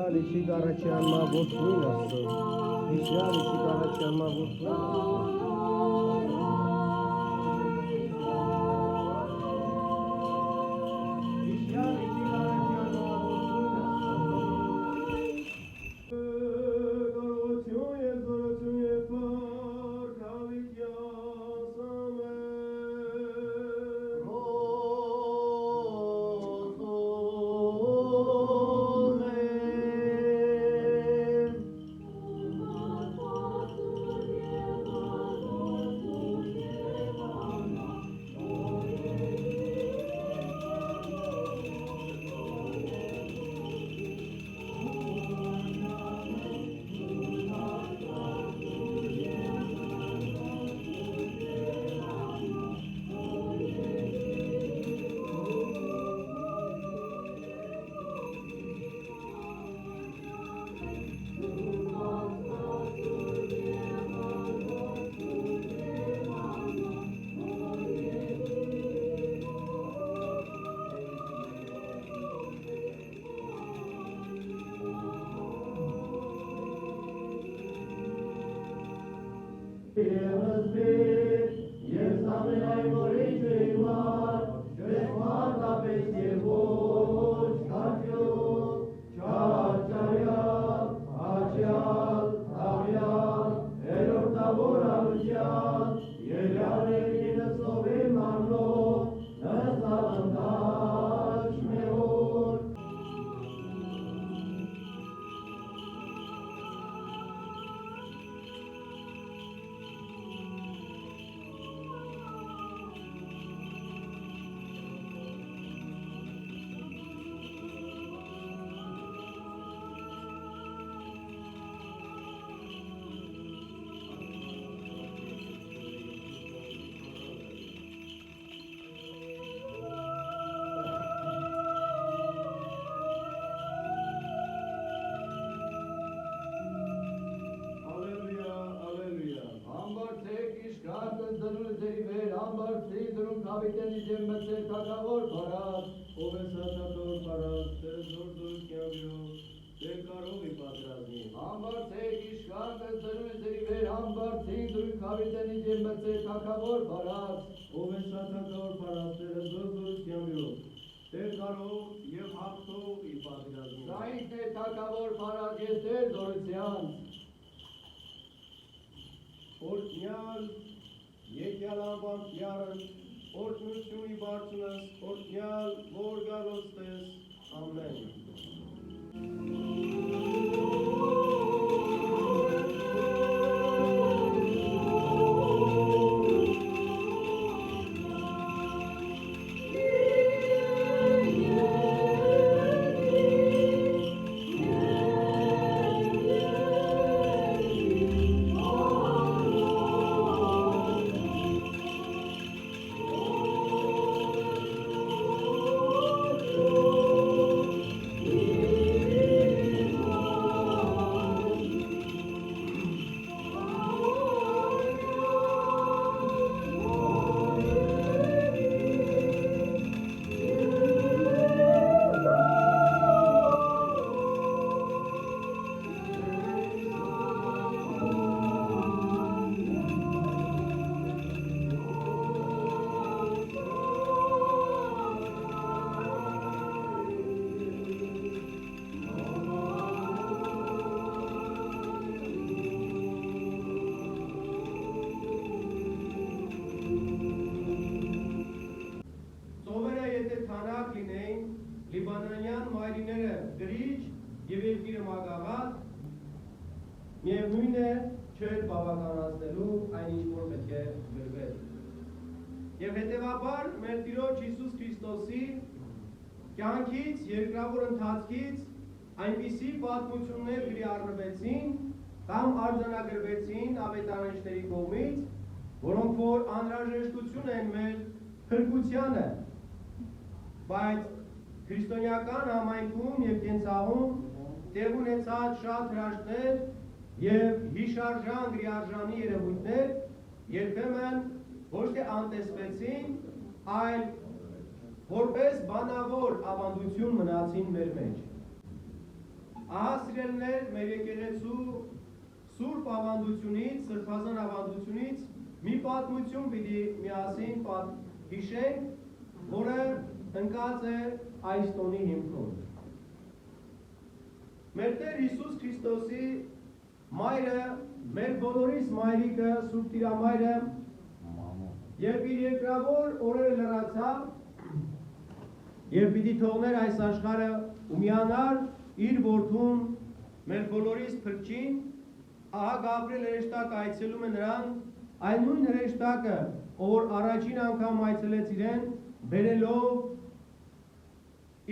Իշյալի չի կարաչյան մա ոտվույն ասո, Իշյալի չի կարաչյան մա ոտվույն ասո, Օրհնյալ եկյալ անվամբ յարն, օրհնություն իբարձունս, օրհնյալ որ գալոստես, ամեն։ Լիբանանյան մայրիները գրիչ և երկիրը մագաղատ, միևնույն է չէր բավականացնելու այն ինչ որ պետք է գրվել։ Եվ հետևաբար մեր Տիրոջ Հիսուս Քրիստոսի կյանքից, երկրավոր ընթացքից այնպիսի պատմություններ գրի առնվեցին կամ արձանագրվեցին ավետարանիչների կողմից, որոնք որ անհրաժեշտություն են մեր փրկությանը, բայց քրիստոնեական համայնքում և կենցաղում տեղ ունեցած շատ հրաշքներ և հիշարժան գրիարժանի երևույթներ երբեմն ոչ թե անտեսվեցին, այլ որպես բանավոր ավանդություն մնացին մեր մեջ։ Ահա սիրելիներ, մեր եկեղեցու սուրբ ավանդությունից, սրբազան ավանդությունից մի պատմություն պիտի միասին հիշենք, որը ընկած է այս տոնի հիմքում։ Մեր Տեր Հիսուս Քրիստոսի մայրը, մեր բոլորիս մայրիկը, Սուրբ Տիրամայրը, երբ իր երկրավոր օրերը լրացավ, եւ պիտի թողներ այս աշխարհը ու միանար իր որդուն մեր բոլորիս փրկին, ահա Գաբրիել հրեշտակ այցելում է նրան, այն նույն հրեշտակը, որ առաջին անգամ այցելեց իրեն, բերելով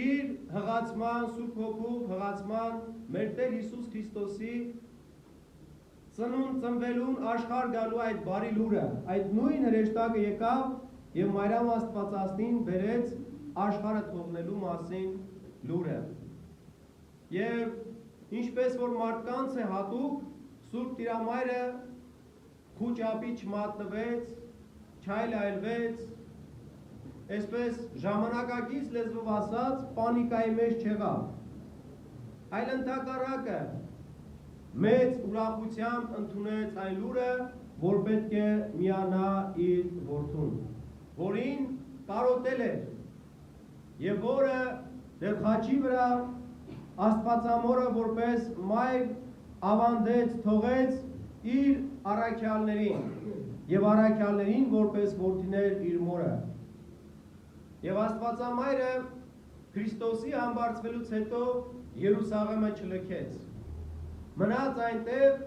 իր հղացման, Սուրբ Հոգու հղացման մեր Տեր Հիսուս Քրիստոսի ծնուն ծնվելուն աշխարհ գալու այդ բարի լուրը, այդ նույն հրեշտակը եկավ եւ Մարիամ Աստվածածնին բերեց աշխարհը թողնելու մասին լուրը։ Եվ ինչպես որ մարդկանց է հատուկ, Սուրբ Տիրամայրը խուճապի չմատնվեց, չայլայլվեց, այսպես ժամանակակից լեզվով ասած, պանիկայի մեջ չեղավ, այլ ընդհակառակը մեծ ուրախությամբ ընդունեց այն լուրը, որ պետք է միանա իր որդուն, որին կարոտել էր եւ որը դեռ խաչի վրա Աստվածամորը որպես մայր ավանդեց, թողեց իր առաքյալներին եւ առաքյալներին որպես որդիներ իր մորը։ Եվ Աստվածամայրը Քրիստոսի համբարձվելուց հետո Երուսաղեմը չլքեց։ Մնաց այնտեղ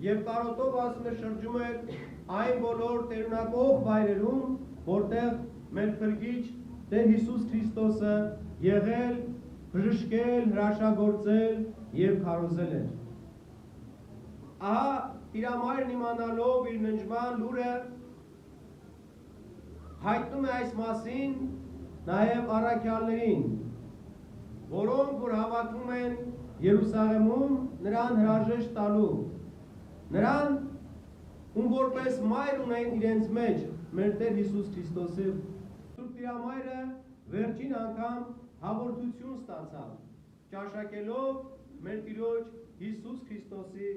եւ կարոտով ասում է շրջում էր այն բոլոր տերունակող վայրերում, որտեղ մեր փրկիչ Տեր Հիսուս Քրիստոսը եղել, բժշկել, հրաշագործել եւ քարոզել էր։ Ահա Տիրամայրն իմանալով իր ննջման լուրը հայտնում է այս մասին նաեւ առաքյալներին, որոնք որ հավաքվում են Երուսաղեմում նրան հրաժեշտ տալու, նրան ում որպես մայր ունեն իրենց մեջ մեր Տեր Հիսուս Քրիստոսի։ Սուրբ Տիրամայրը վերջին անգամ հաղորդություն ստացավ, ճաշակելով մեր Տիրոջ Հիսուս Քրիստոսի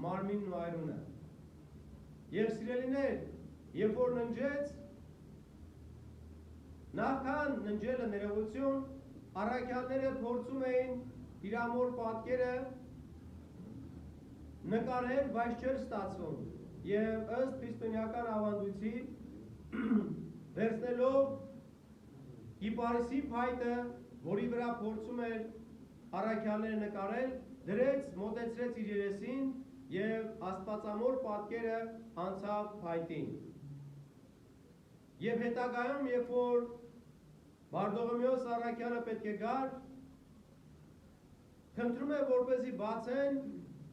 մարմինն ու այրունը։ Եվ սիրելիներ, երբ որ ննջեց, նախքան ննջելը ներողություն, առաքյալները փորձում էին իր ամոր պատկերը նկարել, բայց չէր ստացվում։ Եվ ըստ քրիստոնեական ավանդույցի վերցնելով Կիպարիսի փայտը, որի վրա փորձում էր առաքյալները նկարել, դրեց, մոտեցրեց իր երեսին եւ Աստվածամոր պատկերը անցավ փայտին։ Եվ հետագայում, երբ որ Բարդողոմեոս առաքյալը պետք է գար, խնդրում է որպեսզի բացեն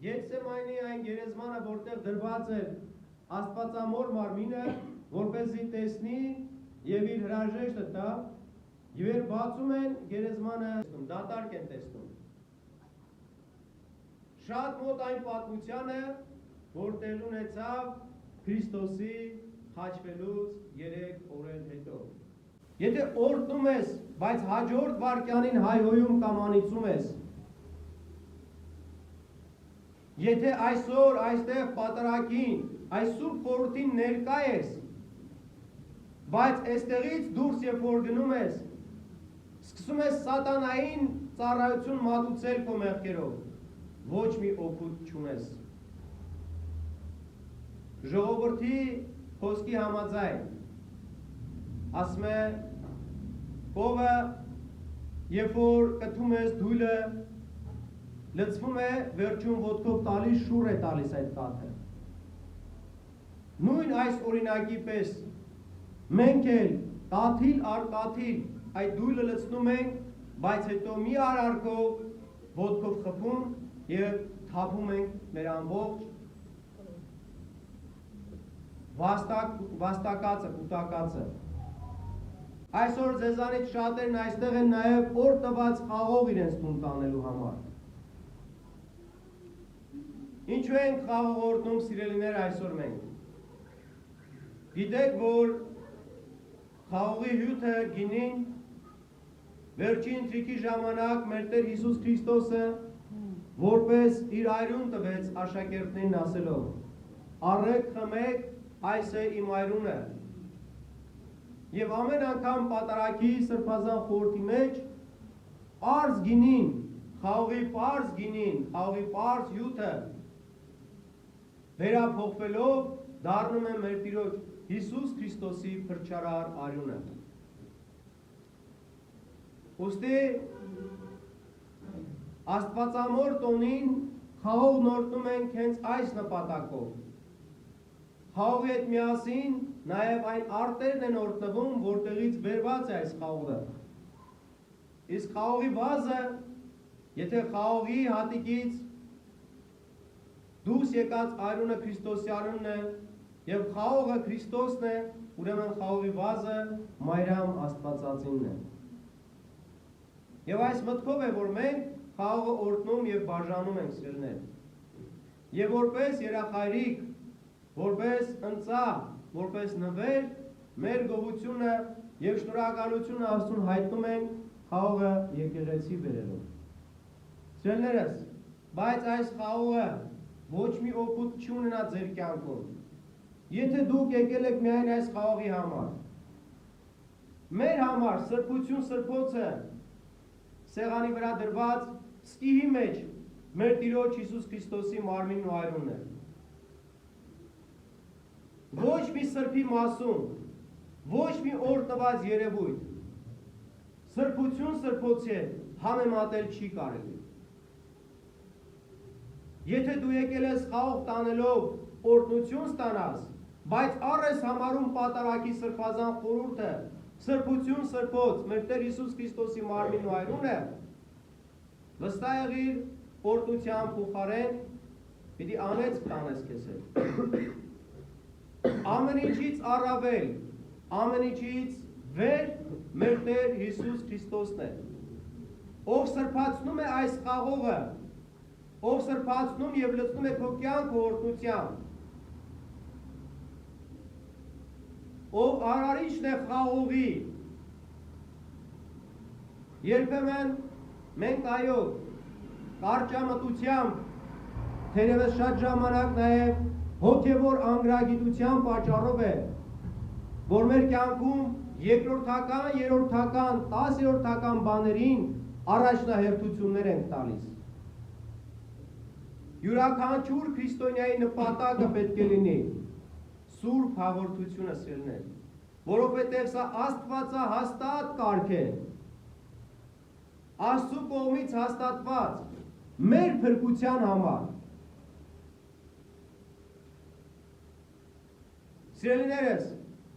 Գեթսեմանի այն գերեզմանը, որտեղ դրված էր Աստվածամոր մարմինը, որպեսզի տեսնի եւ իր հրաժեշտը տա, եւ բացում են գերեզմանը, դատարկ են տեսնում։ Շատ մոտ այն պատմությանը, որ տեղ ունեցավ Քրիստոսի խաչվելուց 3 օրեր հետո։ Եթե օրհնում ես, բայց հաջորդ վարքյանին հայհոյում կամ անիծում ես, եթե այսօր այստեղ պատարագին, այս սուրբ խորհրդին ներկա ես, բայց այստեղից դուրս երբ որ գնում ես, սկսում ես սատանային ծառայություն մատուցել քո մեղքերով, ոչ մի օգուտ չունես։ Ժողովրդի խոսքի համաձայն ասում է կովը, երբ որ կթում ես դույլը, լցվում է, վերջում ոտքով տալիս շուռ է տալիս այդ կաթը։ Նույն այս օրինակի պես մենք էլ կաթիլ առ կաթիլ այդ դույլը լցնում ենք, բայց հետո մի արարքով ոտքով խփում եւ թափում ենք մեր ամբողջ վաստակածը, կուտակածը։ Այսօր ձեզանից շատերն այստեղ են նաեւ օր տված խաղող իրենց տուն տանելու համար։ Ինչու ենք խաղողորտնում սիրելիներ այսօր մենք։ Գիտեք, որ խաղողի հյութը գինին վերջին թրիքի ժամանակ մեր Տեր Հիսուս Քրիստոսը որպես իր այրուն տվեց աշակերտներին ասելով. Առեք խմեք, այս է իմ այրունը։ Եվ ամեն անգամ պատարագի սրբազան խորհրդի մեջ պարզ գինին, խաղողի պարզ գինին, խաղողի պարզ հյութը վերափոխվելով դառնում է մեր Տիրոջ Հիսուս Քրիստոսի փրկարար արյունը։ Ուստի Աստվածամոր տոնին խաղող նորտում ենք հենց այս նպատակով։ Խաղողի հետ միասին նաև այն արտերն են օրտնվում, որտեղից բերված է այս խաղողը։ Իսկ խաղողի բազը, եթե խաղողի հատիկից դուրս եկած արյունը Քրիստոսի արյունն է եւ խաղողը Քրիստոսն է, ուրեմն խաղողի բազը Մայրամ Աստվածածինն է։ Եվ այս մտքով է, որ մենք խաղողը օրտնում եւ բաժանում ենք սիրելիներ։ Եվ որպես երախայրիկ, որպես ընծա, որպես նվեր, մեր գոհությունը եւ շնորհակալությունը Աստծուն հայտնում ենք խաղողը եկեղեցի բերելով։ Սիրելիներս, բայց այս խաղողը ոչ մի օգուտ չունենա ձեր կյանքում։ Եթե դուք եկել եք միայն այս խաղողի համար, մեր համար սրբություն սրբոցը սեղանի վրա դրված սկիհի մեջ մեր Տիրոջ Հիսուս Քրիստոսի մարմինն ու արյունն է։ Ոչ մի սրբի մասում, ոչ մի օրտնված երևույթ, սրբություն սրբոցի հետ համեմատել չի կարելի։ Եթե դու եկել ես խաղող տանելով օրհնություն ստանաս, բայց առ ես համարում պատարագի սրբազան խորհուրդը, սրբություն սրբոց, մեր Տեր Հիսուս Քրիստոսի մարմինն ու արյունը, վստահ եղիր օրհնության փոխարեն պիտի անեծք տանես քեզ հետ։ Ամեն ինչից առավել, ամեն ինչից վեր մեր Տեր Հիսուս Քրիստոսն է, ով սրբացնում է այս խաղողը, ով սրբացնում եւ լցնում է քո կյանքը օրհնությամբ, ով արարիչն է խաղողի։ Երբեմն մենք այո կարճամտությամբ, թերևս շատ ժամանակ նաեւ հոգևոր անգրագիտության պատճառով է, որ մեր կյանքում երկրորդական, երրորդական, 10-րդական բաներին առաջնահերթություններ ենք տալիս։ Յուրաքանչյուր քրիստոնյայի նպատակը պետք է լինի սուրբ հաղորդությունը սիրելիներ, որովհետև սա աստվածահաստատ կարգ է, Աստծու կողմից հաստատված մեր փրկության համար։ Սիրելիներս,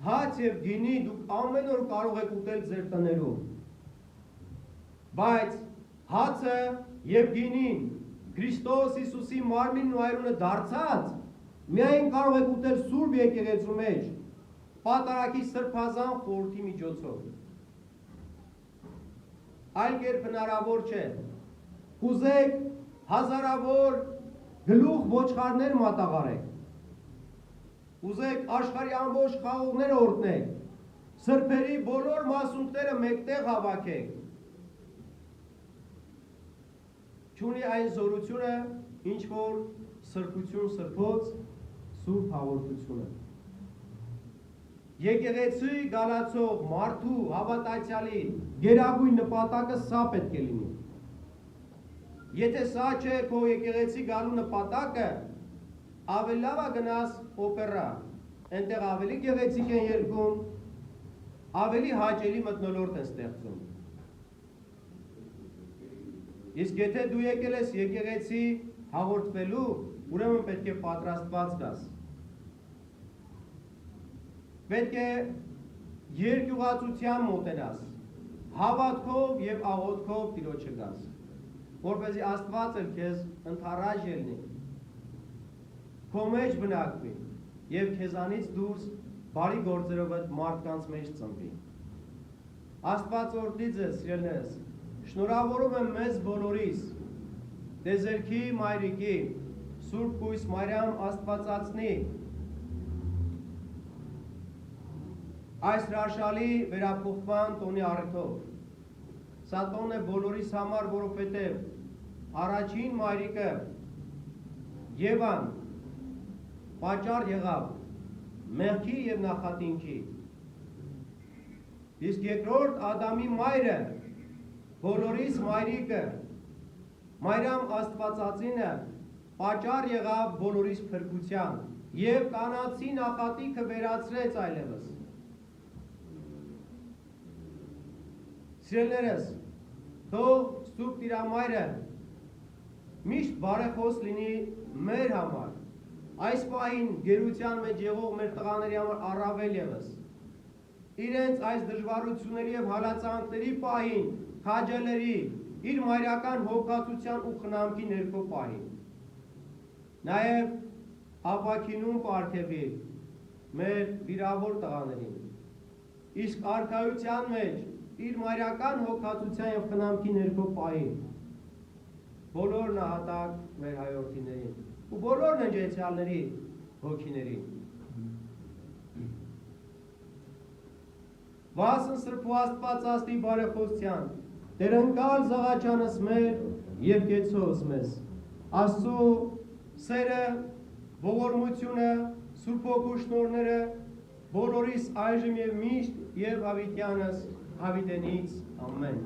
հաց եւ գինի դուք ամեն օր կարող եք ուտել ձեր տներում, բայց հացը եւ գինին Քրիստոս Հիսուսի մարմինն ու արյունը դարձած միայն կարող եք ուտել սուրբ եկեղեցու մեջ պատարագի սրբազան խորհրդի միջոցով։ Այլ կերպ հնարավոր չէ։ Կուզեք հազարավոր գլուխ ոչխարներ մատաղարեք, ուզեք աշխարհի ամբողջ խաղողները օրհնեք, սրբերի բոլոր մասունքները մեկտեղ հավաքեք, չունի այն զորությունը, ինչ որ սրբություն սրբոց սուրբ հաղորդությունը։ Եկեղեցի գալացող մարդու հավատացյալի գերագույն նպատակը սա պետք է լինի։ Եթե սա չէ քո եկեղեցի գալու նպատակը, ավելի լավ է գնաս օպերա, այնտեղ ավելի գեղեցիկ են երգում, ավելի հաճելի մթնոլորտ են ստեղծում։ Իսկ եթե դու եկել ես եկեղեցի հաղորդվելու, ուրեմն պետք է պատրաստված գաս։ Պետք է երկյուղացությամբ մոտենաս, հավատքով եւ աղոթքով Տիրոջը գաս, որպեսզի Աստված էլ քեզ ընդառաջ ելնի, քո մեջ բնակվի եւ քեզանից դուրս բարի գործերով մարդկանց մեջ ծնվի։ Աստված օրհնի ձեզ, սիրելիներս, շնորհավորում եմ մեզ բոլորիս, Տեզերքի Մայրիկի, Սուրբ Կույս Մարիամ Աստվածածնի, այս հրաշալի վերափոխման տոնի առիթով։ Սա տոն է բոլորիս համար, որովհետև առաջին մայրիկը Եվան պատճառ եղավ մեղքի եւ նախատինքի։ Իսկ երկրորդ Ադամի մայրը բոլորիս մայրիկը Մայրամ Աստվածածինը պատճառ եղավ բոլորիս փրկության եւ կանացի նախատինքը վերացրեց այլևս։ Սիրելիներս, թող Սուրբ Տիրամայրը միշտ բարեխոս լինի մեր համար, այս պահին գերության մեջ եղող մեր տղաների համար առավել ևս, իրենց այս դժվարությունների եւ հալածանքների պահին, քաջալերի, իր մայրական հոգացության ու խնամքի ներքո պահին, նաեւ ապաքինում պարգևի մեր վիրավոր տղաներին, իսկ արքայության մեջ իր մայրական հոգացության եւ խնամքի ներքո պահին, բոլոր նահատակ մեր հայրենիներին ու բոլոր նջեցյալների հոգիներին։ Վասն Սրբու Աստված Աստի բարեխոսության, Տերընկալ զաղաչանս մեր եւ կեցոս մեզ, Աստծո սերը, ողորմությունը, Սուրբ Հոգու շնորհները, բոլորիս այժմ եւ միշտ եւ հավիտյանս հավիտենից ամեն։